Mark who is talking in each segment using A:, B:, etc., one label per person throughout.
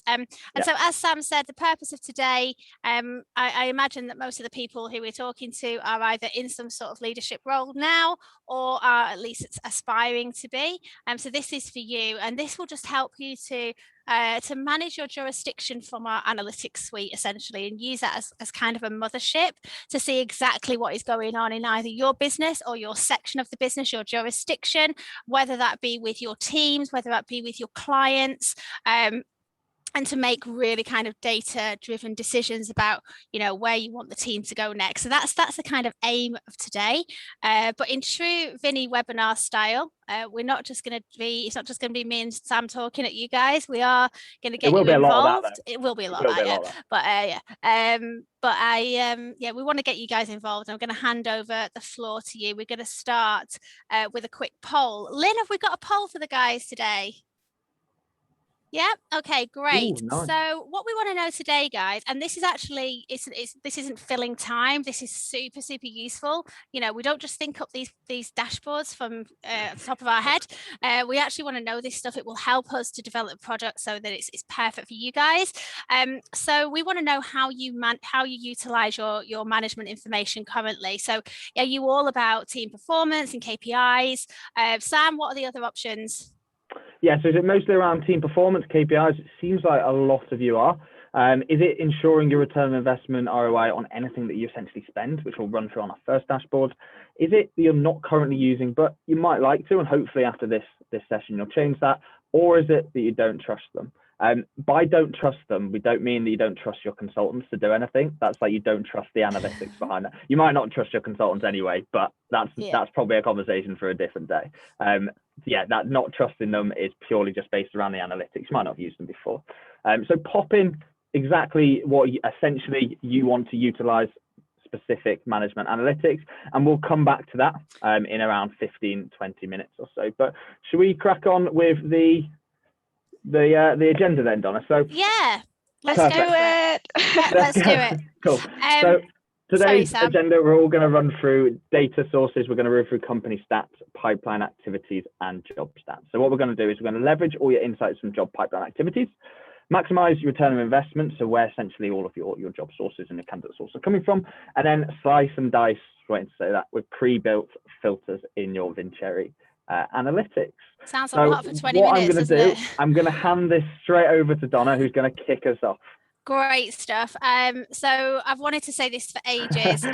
A: And so, as Sam said, the purpose of today, I imagine that most of the people who we're talking to are either in some sort of leadership role now or are at least aspiring to be. So this is for you, and this will just help you to manage your jurisdiction from our analytics suite, essentially, and use that as kind of a mothership to see exactly what is going on in either your business or your section of the business, your jurisdiction, whether that be with your teams, whether that be with your clients, and to make really kind of data-driven decisions about, where you want the team to go next. So that's the kind of aim of today. But in true Vinny webinar style, we're not just going to be, it's not just going to be me and Sam talking at you guys. We are going to get you involved. It will be a lot of that, yeah. But we want to get you guys involved. I'm going to hand over the floor to you. We're going to start with a quick poll. Lynn, have we got a poll for the guys today? Yeah. Okay, great.
B: Ooh, nice.
A: So what we want to know today, guys, and this is actually, this isn't filling time. This is super, super useful. We don't just think up these dashboards from the top of our head. We actually want to know this stuff. It will help us to develop a product so that it's perfect for you guys. So we want to know how you utilize your management information currently. So are you all about team performance and KPIs? Sam, what are the other options?
B: Yeah, so is it mostly around team performance, KPIs? It seems like a lot of you are. Is it ensuring your return on investment, ROI, on anything that you essentially spend, which we'll run through on our first dashboard? Is it that you're not currently using, but you might like to, and hopefully after this session you'll change that? Or is it that you don't trust them? By don't trust them, we don't mean that you don't trust your consultants to do anything. That's like you don't trust the analytics behind that. You might not trust your consultants anyway, but that's probably a conversation for a different day. That not trusting them is purely just based around the analytics. You might not have used them before. So pop in exactly what essentially you want to utilize specific management analytics, and we'll come back to that in around 15-20 minutes or so. But should we crack on with the agenda then, Donna? So
A: yeah, let's
C: do it.
A: Let's do it.
B: Cool. So today's agenda, we're all going to run through data sources. We're going to run through company stats, pipeline activities, and job stats. So what we're going to do is we're going to leverage all your insights from job pipeline activities, maximize your return on investment, so where essentially all of your job sources and your candidate sources are coming from, and then slice and dice, waiting to say that, with pre-built filters in your Vincere analytics.
A: Sounds like a lot for 20 minutes,
B: I'm going to hand this straight over to Donna, who's going to kick us off.
A: Great stuff. So I've wanted to say this for ages.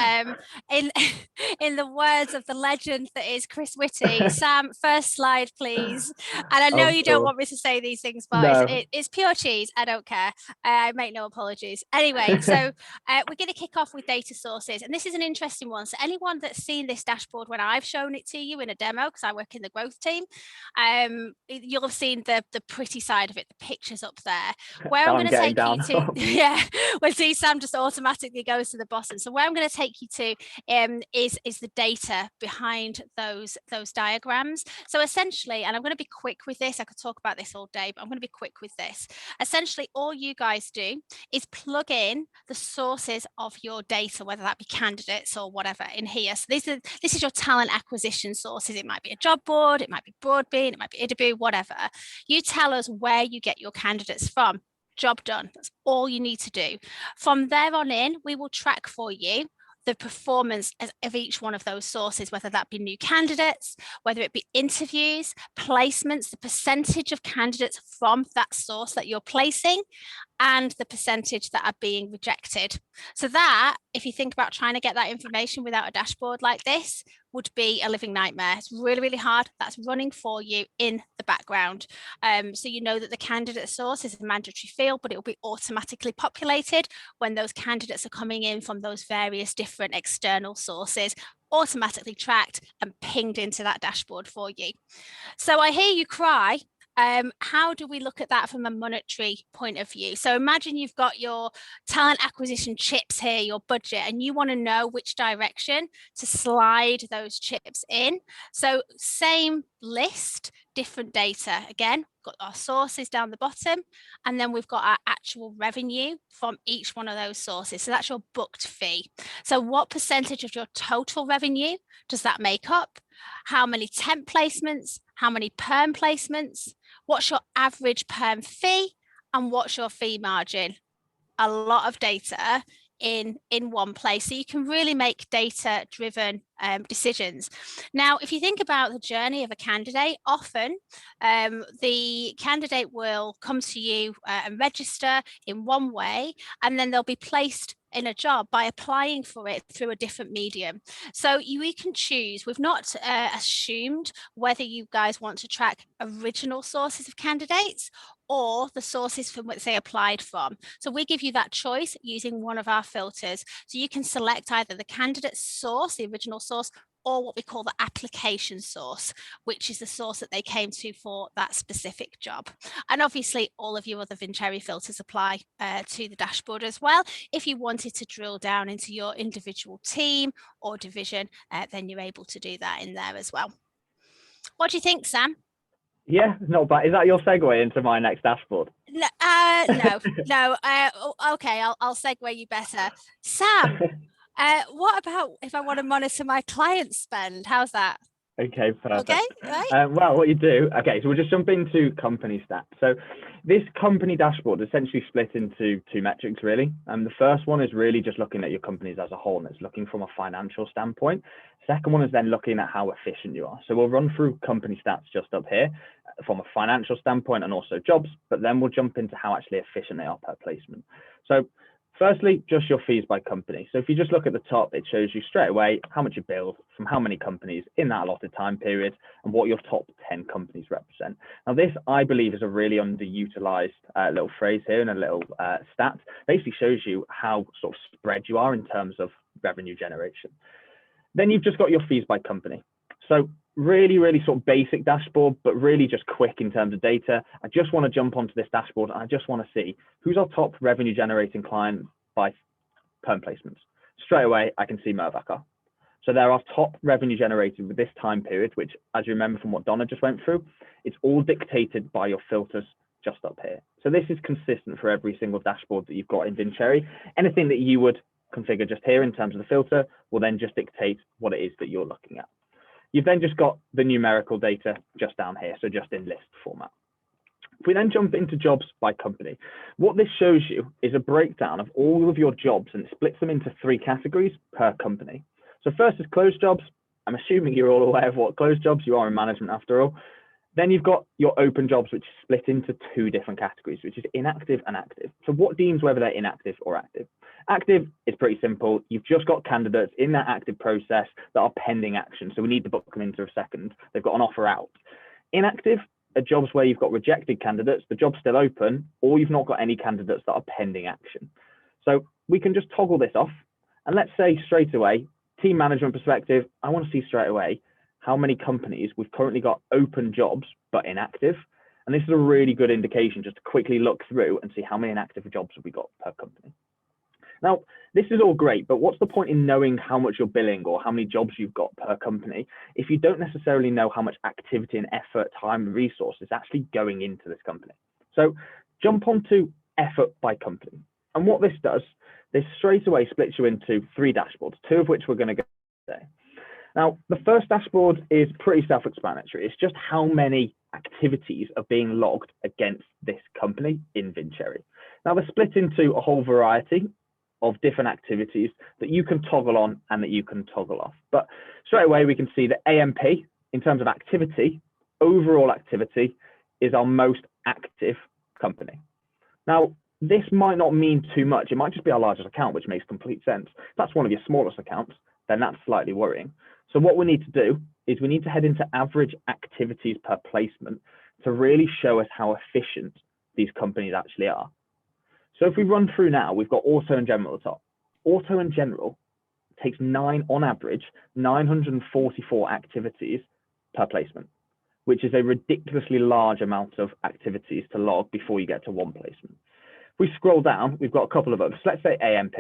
A: In the words of the legend that is Chris Whitty, Sam, first slide, please. And I know you don't want me to say these things, but it's pure cheese. I don't care. I make no apologies. Anyway, so we're going to kick off with data sources. And this is an interesting one. So anyone that's seen this dashboard when I've shown it to you in a demo, because I work in the growth team, you'll have seen the pretty side of it, the pictures up there. Where I'm going to take you to... Yeah, well, see, Sam just automatically goes to the bottom. So where I'm going to take you to is the data behind those diagrams. So essentially, and I'm going to be quick with this, I could talk about this all day, but I'm going to be quick with this. Essentially, all you guys do is plug in the sources of your data, whether that be candidates or whatever in here. So this is your talent acquisition sources. It might be a job board, it might be Broadbean, it might be Idaboo, whatever. You tell us where you get your candidates from. Job done. That's all you need to do. From there on in, we will track for you the performance of each one of those sources, whether that be new candidates, whether it be interviews, placements, the percentage of candidates from that source that you're placing, and the percentage that are being rejected. So that, if you think about trying to get that information without a dashboard like this, would be a living nightmare. It's really, really hard. That's running for you in the background. So you know that the candidate source is a mandatory field, but it will be automatically populated when those candidates are coming in from those various different external sources, automatically tracked and pinged into that dashboard for you. So I hear you cry. How do we look at that from a monetary point of view? So imagine you've got your talent acquisition chips here, your budget, and you want to know which direction to slide those chips in. So same list, different data. Again, got our sources down the bottom, and then we've got our actual revenue from each one of those sources. So that's your booked fee. So what percentage of your total revenue does that make up? How many temp placements? How many perm placements? What's your average perm fee? and what's your fee margin. A lot of data in one place, so you can really make data driven decisions. Now, if you think about the journey of a candidate, often the candidate will come to you and register in one way, and then they'll be placed in a job by applying for it through a different medium. So we can choose. We've not assumed whether you guys want to track original sources of candidates or the sources from which they applied from. So we give you that choice using one of our filters. So you can select either the candidate source, the original source, or what we call the application source, which is the source that they came to for that specific job. And obviously all of your other Vincere filters apply to the dashboard as well. If you wanted to drill down into your individual team or division, then you're able to do that in there as well. What do you think, Sam?
B: Yeah, not bad. Is that your segue into my next dashboard?
A: No, no. Okay, I'll segue you better. Sam, what about if I want to monitor my client spend? How's that?
B: Okay,
A: Okay,
B: perfect.
A: right?
B: Well, what you do, okay, so we'll just jump into company stats. So this company dashboard is essentially split into two metrics, really. And the first one is really just looking at your companies as a whole, and it's looking from a financial standpoint. Second one is then looking at how efficient you are. So we'll run through company stats just up here from a financial standpoint and also jobs, but then we'll jump into how actually efficient they are per placement. So firstly, just your fees by company. So if you just look at the top, it shows you straight away how much you billed from how many companies in that allotted time period and what your top 10 companies represent. Now, this, I believe, is a really underutilized little phrase here and a little stat. Basically shows you how sort of spread you are in terms of revenue generation. Then you've just got your fees by company. So really, really sort of basic dashboard, but really just quick in terms of data. I just want to jump onto this dashboard and I just want to see who's our top revenue generating client by perm placements. Straight away, I can see Mirvac. So they're our top revenue generated with this time period, which, as you remember from what Donna just went through, it's all dictated by your filters just up here. So this is consistent for every single dashboard that you've got in Vincere. Anything that you would configure just here in terms of the filter will then just dictate what it is that you're looking at. You've then just got the numerical data just down here, so just in list format. If we then jump into jobs by company, what this shows you is a breakdown of all of your jobs, and it splits them into 3 categories per company. So first is closed jobs. I'm assuming you're all aware of what closed jobs, you are in management after all. Then you've got your open jobs, which is split into 2 different categories, which is inactive and active. So what deems whether they're inactive or active? Active is pretty simple. You've just got candidates in that active process that are pending action. So we need to book them into a second. They've got an offer out. Inactive are jobs where you've got rejected candidates, the job's still open, or you've not got any candidates that are pending action. So we can just toggle this off. And let's say straight away, team management perspective, I want to see straight away how many companies we've currently got open jobs but inactive. And this is a really good indication just to quickly look through and see how many inactive jobs have we got per company. Now, this is all great, but what's the point in knowing how much you're billing or how many jobs you've got per company if you don't necessarily know how much activity and effort, time, and resource is actually going into this company? So jump onto effort by company. And what this does, this straight away splits you into 3 dashboards, 2 of which we're going to go today. Now, the first dashboard is pretty self-explanatory. It's just how many activities are being logged against this company in Vincere. Now, they're split into a whole variety of different activities that you can toggle on and that you can toggle off. But straight away, we can see that AMP, in terms of activity, overall activity, is our most active company. Now, this might not mean too much. It might just be our largest account, which makes complete sense. If that's one of your smallest accounts, then that's slightly worrying. So what we need to do is we need to head into average activities per placement to really show us how efficient these companies actually are. So if we run through now, we've got auto and general at the top. Auto and general takes on average, 944 activities per placement, which is a ridiculously large amount of activities to log before you get to one placement. If we scroll down, we've got a couple of others. Let's say AMP.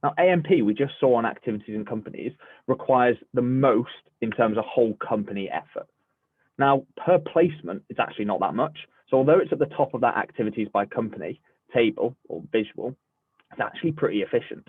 B: Now, AMP, we just saw on activities and companies, requires the most in terms of whole company effort. Now, per placement, it's actually not that much. So although it's at the top of that activities by company table or visual, it's actually pretty efficient.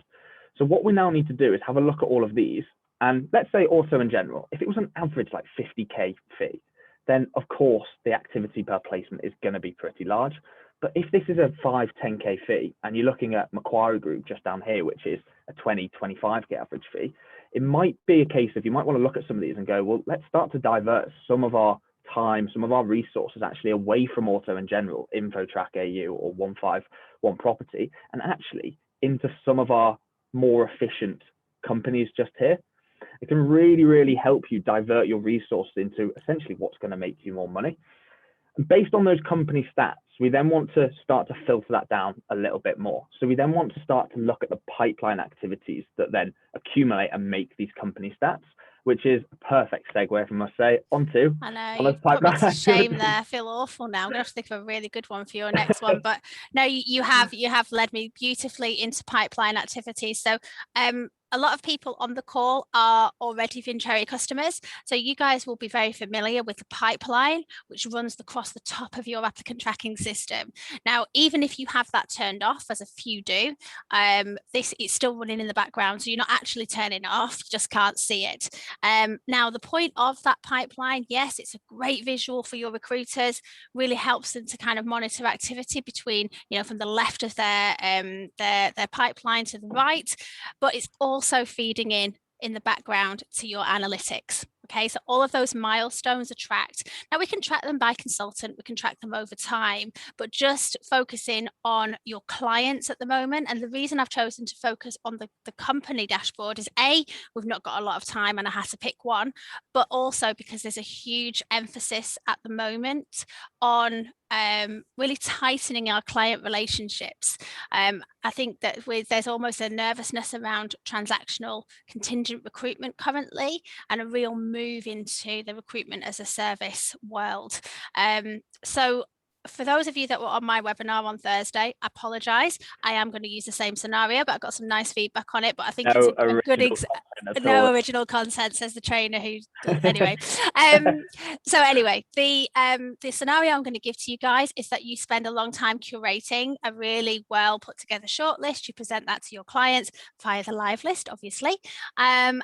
B: So what we now need to do is have a look at all of these. And let's say auto in general, if it was an average like 50K fee, then of course the activity per placement is going to be pretty large. But if this is a 5-10K fee and you're looking at Macquarie Group just down here, which is a 20-25K average fee, it might be a case of you might want to look at some of these and go, well, let's start to divert some of our time, some of our resources actually away from auto in general, InfoTrack AU or 151 Property, and actually into some of our more efficient companies just here. It can really, really help you divert your resources into essentially what's going to make you more money. And based on those company stats, we then want to start to filter that down a little bit more. So we then want to start to look at the pipeline activities that then accumulate and make these company stats, which is a perfect segue, if I must say, onto.
A: I know, you've put me to shame there. I feel awful now. I'm gonna have to think of a really good one for your next one. But no, you have led me beautifully into pipeline activities. So a lot of people on the call are already Vincherry customers. So you guys will be very familiar with the pipeline, which runs across the top of your applicant tracking system. Now, even if you have that turned off, as a few do, this is still running in the background. So you're not actually turning it off, you just can't see it. Now, the point of that pipeline, yes, it's a great visual for your recruiters, really helps them to kind of monitor activity between, from the left of their pipeline to the right, but it's also feeding in the background to your analytics. Okay, so all of those milestones are tracked. Now we can track them by consultant, we can track them over time, but just focusing on your clients at the moment. And the reason I've chosen to focus on the company dashboard is A, we've not got a lot of time and I had to pick one, but also because there's a huge emphasis at the moment on really tightening our client relationships. I think that there's almost a nervousness around transactional contingent recruitment currently, and a real move into the recruitment as a service world. So for those of you that were on my webinar on Thursday, I apologize. I am going to use the same scenario, but I got some nice feedback on it. But I think it's a good no original content, says the trainer who anyway. So anyway, the scenario I'm going to give to you guys is that you spend a long time curating a really well put together shortlist. You present that to your clients via the live list, obviously. And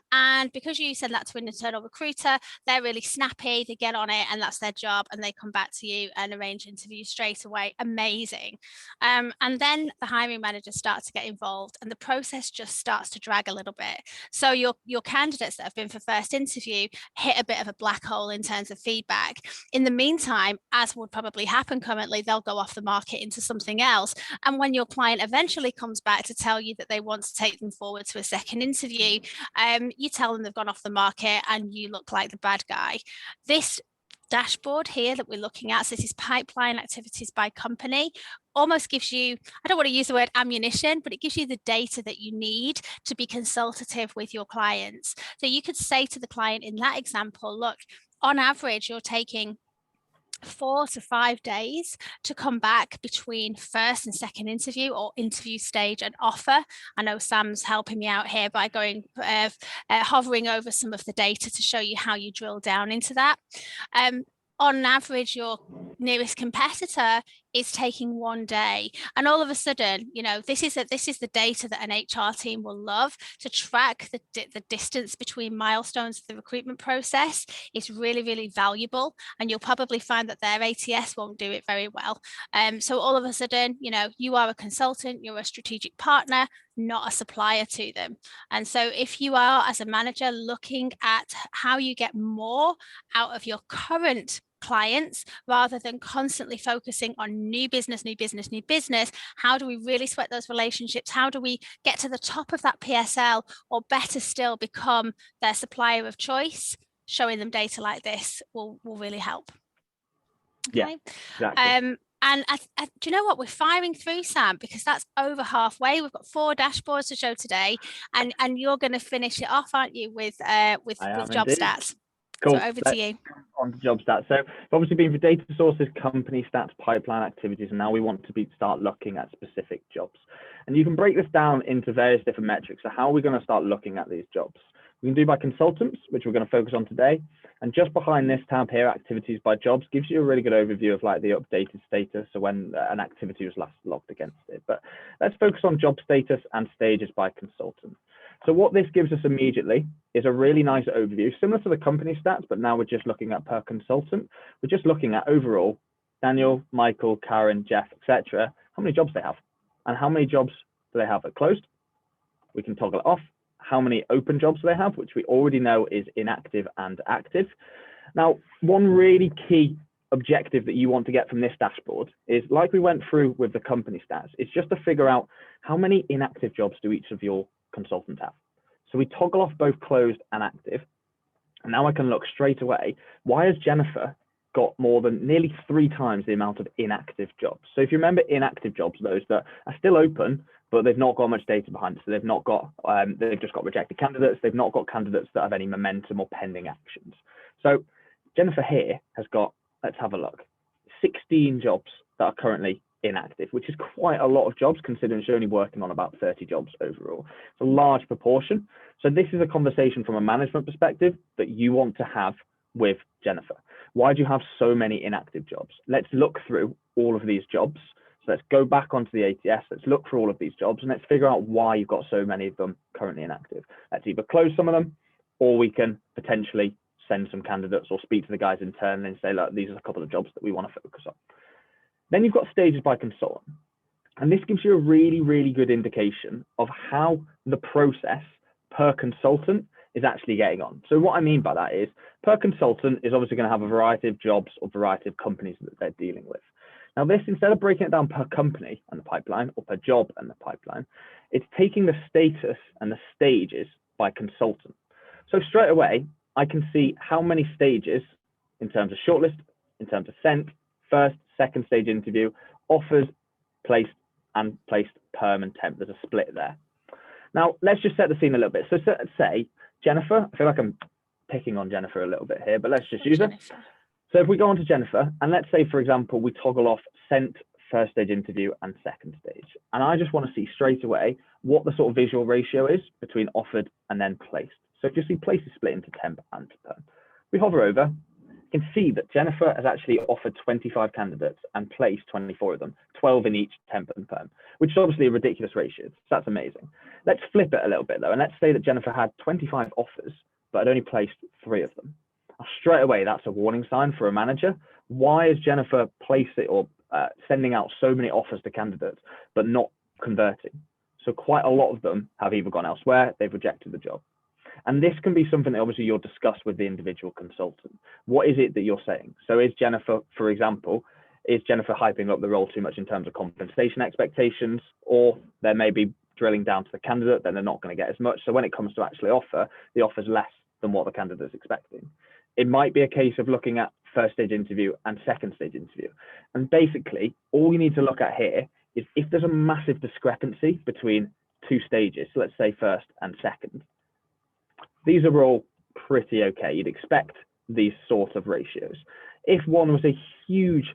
A: because you send that to an internal recruiter, they're really snappy, they get on it, and that's their job, and they come back to you and arrange interviews straight away. Amazing. And then the hiring manager starts to get involved, and the process just starts to drag a little bit. So your candidates that have been for first interview hit a bit of a black hole in terms of feedback. In the meantime, as would probably happen currently, they'll go off the market into something else. And when your client eventually comes back to tell you that they want to take them forward to a second interview, you tell them they've gone off the market and you look like the bad guy. This dashboard here that we're looking at, so this is pipeline activities by company, almost gives you, I don't want to use the word ammunition, but it gives you the data that you need to be consultative with your clients. So you could say to the client in that example, look, on average, you're taking 4 to 5 days to come back between first and second interview, or interview stage and offer. I know Sam's helping me out here by going hovering over some of the data to show you how you drill down into that. On average, your nearest competitor is taking 1 day, and all of a sudden, this is the data that an HR team will love to track. The distance between milestones of the recruitment process is really, really valuable, and you'll probably find that their ATS won't do it very well. So all of a sudden, you are a consultant, you're a strategic partner, not a supplier to them. And so if you are, as a manager, looking at how you get more out of your current clients rather than constantly focusing on new business, how do we really sweat those relationships? How do we get to the top of that PSL, or better still, become their supplier of choice? Showing them data like this will really help.
B: Okay. Yeah, exactly.
A: And do you know what? We're firing through, Sam, because that's over halfway. We've got 4 dashboards to show today, and you're going to finish it off, aren't you, with job stats?
B: Cool.
A: So over to you.
B: On to job stats. So we've obviously been for data sources, company stats, pipeline activities, and now we want to start looking at specific jobs. And you can break this down into various different metrics. So how are we going to start looking at these jobs? We can do by consultants, which we're going to focus on today. And just behind this tab here, activities by jobs, gives you a really good overview of like the updated status, so when an activity was last logged against it. But let's focus on job status and stages by consultant. So what this gives us immediately is a really nice overview, similar to the company stats, but now we're just looking at per consultant. We're just looking at overall Daniel, Michael, Karen, Jeff, etc., how many jobs they have, and how many jobs do they have that closed. We can toggle it off. How many open jobs do they have, which we already know is inactive and active. Now, one really key objective that you want to get from this dashboard is, like we went through with the company stats, it's just to figure out how many inactive jobs do each of your consultants have. So we toggle off both closed and active. And now I can look straight away, why has Jennifer got more than nearly 3 times the amount of inactive jobs? So if you remember inactive jobs, those that are still open, but they've not got much data behind it. So they've not got, they've just got rejected candidates. They've not got candidates that have any momentum or pending actions. So Jennifer here has got, let's have a look, 16 jobs that are currently inactive, which is quite a lot of jobs considering she's only working on about 30 jobs overall. It's a large proportion. So this is a conversation from a management perspective that you want to have with Jennifer. Why do you have so many inactive jobs? Let's look through all of these jobs. So let's go back onto the ATS, let's look through all of these jobs and let's figure out why you've got so many of them currently inactive. Let's either close some of them, or we can potentially send some candidates or speak to the guys internally and say, look, these are a couple of jobs that we want to focus on. Then you've got stages by consultant. And this gives you a really, really good indication of how the process per consultant is actually getting on. So what I mean by that is, per consultant is obviously going to have a variety of jobs or variety of companies that they're dealing with. Now this, instead of breaking it down per company and the pipeline, or per job and the pipeline, it's taking the status and the stages by consultant. So straight away, I can see how many stages in terms of shortlist, in terms of sent, first, second stage interview, offers, placed, and placed perm and temp. There's a split there. Now, let's just set the scene a little bit. So let's say Jennifer, I feel like I'm picking on Jennifer a little bit here, but let's just use her. So if we go on to Jennifer, and let's say, for example, we toggle off sent, first stage interview, and second stage. And I just want to see straight away what the sort of visual ratio is between offered and then placed. So if you see placed is split into temp and perm. We hover over, you can see that Jennifer has actually offered 25 candidates and placed 24 of them, 12 in each temp and perm, which is obviously a ridiculous ratio. So that's amazing. Let's flip it a little bit though, and let's say that Jennifer had 25 offers, but had only placed 3 of them. Now, straight away, that's a warning sign for a manager. Why is Jennifer placing or sending out so many offers to candidates, but not converting? So quite a lot of them have either gone elsewhere, they've rejected the job. And this can be something that obviously you'll discuss with the individual consultant. What is it that you're saying? So is Jennifer, for example, is Jennifer hyping up the role too much in terms of compensation expectations, or they may be drilling down to the candidate, then they're not going to get as much. So when it comes to actually offer, the offer's less than what the candidate is expecting. It might be a case of looking at first stage interview and second stage interview. And basically, all you need to look at here is if there's a massive discrepancy between 2 stages, so let's say first and second, these are all pretty okay. You'd expect these sort of ratios. If one was a huge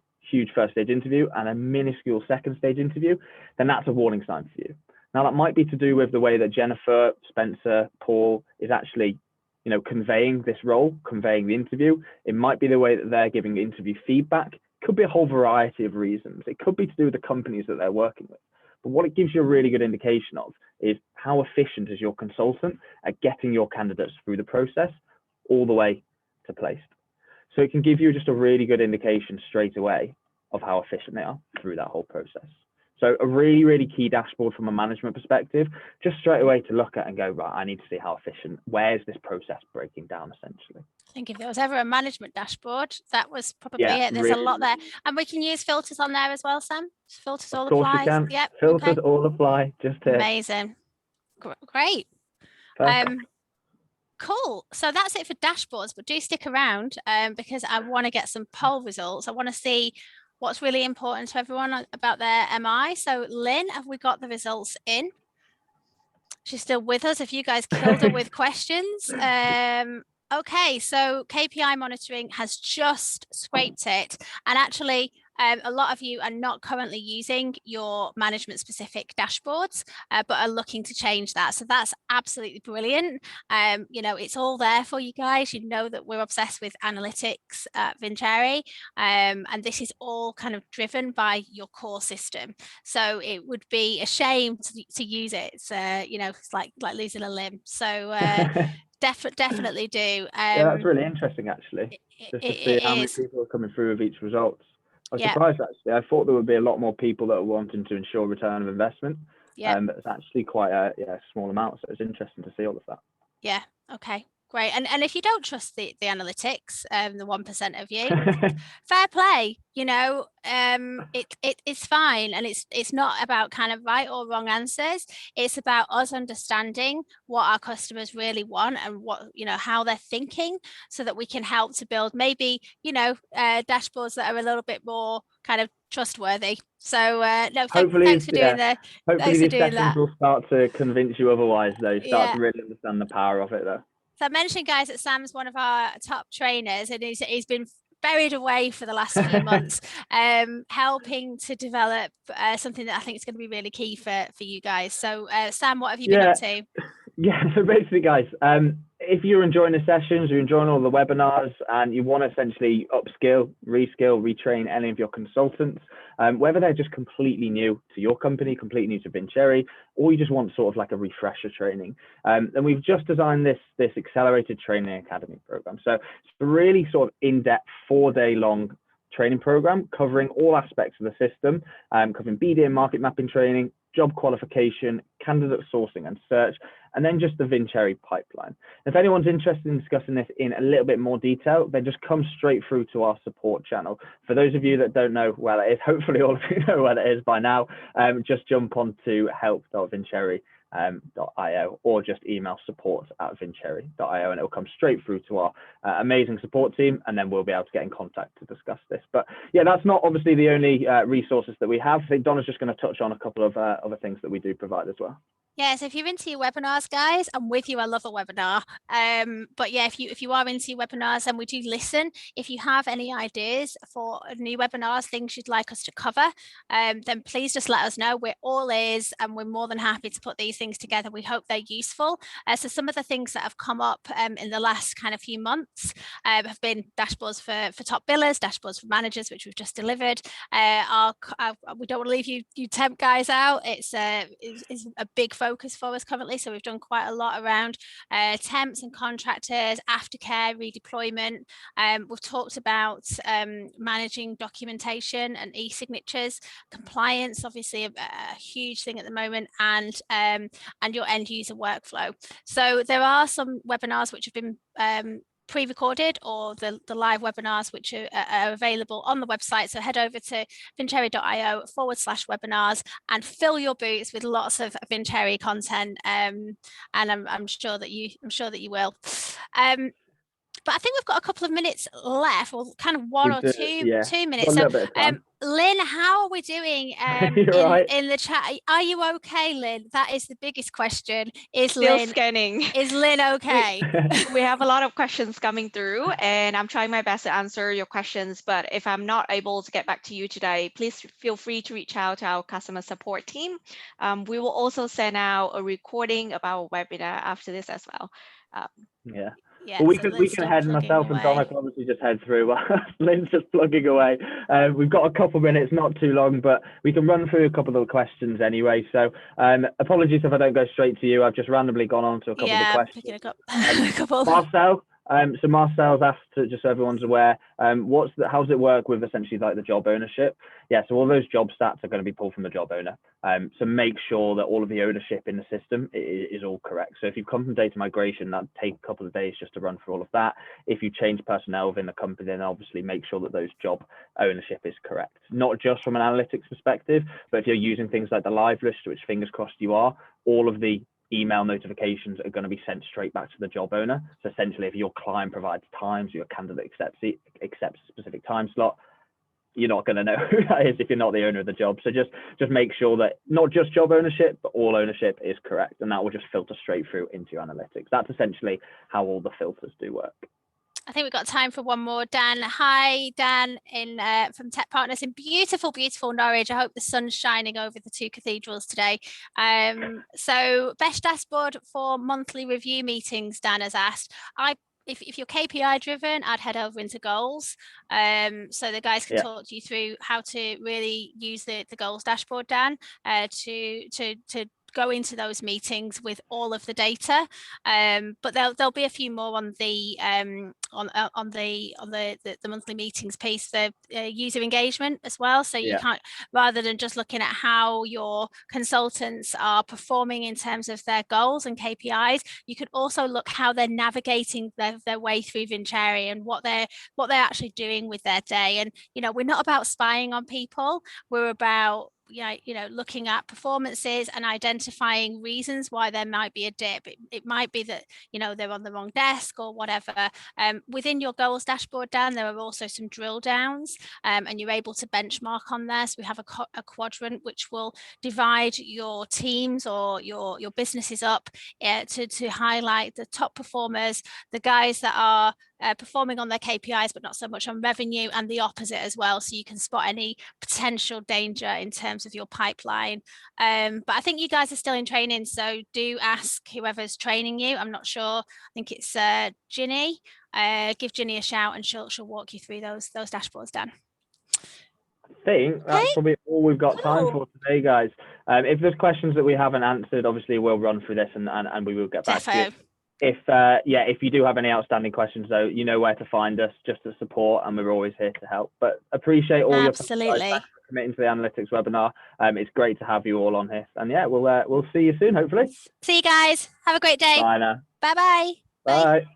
B: first stage interview and a minuscule second stage interview, then that's a warning sign for you. Now that might be to do with the way that Jennifer, Spencer, Paul is actually, conveying this role, conveying the interview. It might be the way that they're giving interview feedback. It could be a whole variety of reasons. It could be to do with the companies that they're working with. But what it gives you a really good indication of is how efficient is your consultant at getting your candidates through the process all the way to placed. So it can give you just a really good indication straight away of how efficient they are through that whole process. So a really, really key dashboard from a management perspective, just straight away to look at and go, right, I need to see how efficient, where's this process breaking down essentially.
A: I think if there was ever a management dashboard, that was probably it. There's really, a lot there. And we can use filters on there as well, Sam. Filters all apply.
B: Of course you can. Yep. Filters all apply. Just here.
A: Amazing. Great. Cool. So that's it for dashboards, but do stick around because I want to get some poll results. I want to see what's really important to everyone about their MI. So Lynn, have we got the results in? She's still with us. If you guys killed her with questions. Okay, so KPI monitoring has just scraped it. And actually, a lot of you are not currently using your management specific dashboards, but are looking to change that. So that's absolutely brilliant. It's all there for you guys. You know that we're obsessed with analytics at Vincere, and this is all kind of driven by your core system. So it would be a shame to use it. It's, it's like losing a limb. So definitely do.
B: Yeah, that's really interesting actually. Just to see how many people are coming through with each results. I was
A: Yeah.
B: surprised actually. I thought there would be a lot more people that are wanting to ensure return of investment.
A: Yeah.
B: But it's actually quite a small amount. So it's interesting to see all of that.
A: Yeah. Okay. Great. And if you don't trust the analytics, the 1% of you, fair play. It's fine, and it's not about kind of right or wrong answers. It's about us understanding what our customers really want and what how they're thinking, so that we can help to build maybe dashboards that are a little bit more kind of trustworthy. So no, thanks for doing that.
B: Hopefully
A: Thanks for
B: these
A: doing
B: sessions
A: that.
B: will start to convince you otherwise. Though, start
A: Yeah.
B: to really understand the power of it, though.
A: So I mentioned, guys, that Sam's one of our top trainers, and he's been buried away for the last few months, helping to develop something that I think is going to be really key for you guys. So, Sam, what have you been up to?
B: Yeah, so basically, guys, if you're enjoying the sessions, you're enjoying all the webinars, and you want to essentially upskill, reskill, retrain any of your consultants, whether they're just completely new to your company, completely new to Vincherry, or you just want sort of like a refresher training, then we've just designed this accelerated training academy program. So it's a really sort of in-depth 4-day long training program covering all aspects of the system, covering BD and market mapping training, job qualification, candidate sourcing and search, and then just the Vincherry pipeline. If anyone's interested in discussing this in a little bit more detail, then just come straight through to our support channel. For those of you that don't know where that is, hopefully all of you know where that is by now, just jump on to help.vincherry.io or just email support@vincherry.io, and it'll come straight through to our amazing support team, and then we'll be able to get in contact to discuss this. But yeah, that's not obviously the only resources that we have. I think Donna's just going to touch on a couple of other things that we do provide as well.
A: Yeah, so if you're into your webinars, guys, I'm with you. I love a webinar. But yeah, if you are into your webinars, and we do listen, if you have any ideas for new webinars, things you'd like us to cover, then please just let us know. We're all ears, and we're more than happy to put these things together. We hope they're useful. So some of the things that have come up in the last kind of few months have been dashboards for top billers, dashboards for managers, which we've just delivered. We don't want to leave you temp guys out. It's a big focus for us currently, so we've done quite a lot around temps and contractors, aftercare, redeployment. We've talked about managing documentation and e-signatures, compliance, obviously a huge thing at the moment, and your end user workflow. So there are some webinars which have been pre-recorded, or the live webinars which are available on the website. So head over to vincherry.io/webinars and fill your boots with lots of Vincherry content, and I'm sure that you will. But I think we've got a couple of minutes left, or kind of one or two minutes. So, Lynn, how are we doing in the chat? Are you okay, Lynn? That is the biggest question.
C: Still scanning.
A: Is Lynn okay?
C: We have a lot of questions coming through, and I'm trying my best to answer your questions. But if I'm not able to get back to you today, please feel free to reach out to our customer support team. We will also send out a recording of our webinar after this as well.
A: Yeah,
B: well, we can head, myself and Donna can obviously just head through. Lynn's just plugging away. We've got a couple of minutes, not too long, but we can run through a couple of the questions anyway. So apologies if I don't go straight to you. I've just randomly gone on to a couple of the questions.
A: A couple.
B: Marcel. So Marcel's asked, just so everyone's aware, how's it work with essentially like the job ownership? Yeah, so all those job stats are going to be pulled from the job owner. So make sure that all of the ownership in the system is all correct. So if you come from data migration, that take a couple of days just to run through all of that. If you change personnel within the company, then obviously make sure that those job ownership is correct. Not just from an analytics perspective, but if you're using things like the live list, which fingers crossed you are, all of the email notifications are going to be sent straight back to the job owner. So essentially, if your client provides times, your candidate accepts a specific time slot, you're not going to know who that is if you're not the owner of the job. So just make sure that not just job ownership, but all ownership is correct, and that will just filter straight through into your analytics. That's essentially how all the filters do work.
A: I think we've got time for one more. Dan, hi, Dan, from Tech Partners in beautiful Norwich. I hope the sun's shining over the two cathedrals today. So best dashboard for monthly review meetings, Dan has asked. If you're KPI driven, I'd head over into goals. So the guys can talk you through how to really use the goals dashboard, Dan, to go into those meetings with all of the data, but there'll be a few more on the monthly meetings piece, the user engagement as well. So you can't, rather than just looking at how your consultants are performing in terms of their goals and KPIs, you could also look how they're navigating their way through Vincere and what they're actually doing with their day. And we're not about spying on people, we're about looking at performances and identifying reasons why there might be a dip. It might be that they're on the wrong desk or whatever. Within your goals dashboard, Dan, there are also some drill downs, and you're able to benchmark on there. So we have a quadrant which will divide your teams or your businesses up to highlight the top performers, the guys that are performing on their KPIs but not so much on revenue, and the opposite as well, so you can spot any potential danger in terms of your pipeline. But I think you guys are still in training, so do ask whoever's training you. I'm not sure, I think it's Ginny. Give Ginny a shout and she'll walk you through those dashboards, Dan.
B: I think that's probably all we've got time for today, guys. If there's questions that we haven't answered, obviously we'll run through this and we will get back to you. If you do have any outstanding questions, though, you know where to find us, just to support, and we're always here to help. But appreciate all your time, guys. Thanks for committing to the analytics webinar. It's great to have you all on here, and we'll see you soon, hopefully.
A: See you guys. Have a great day.
B: Bye now.
A: Bye-bye.
B: Bye.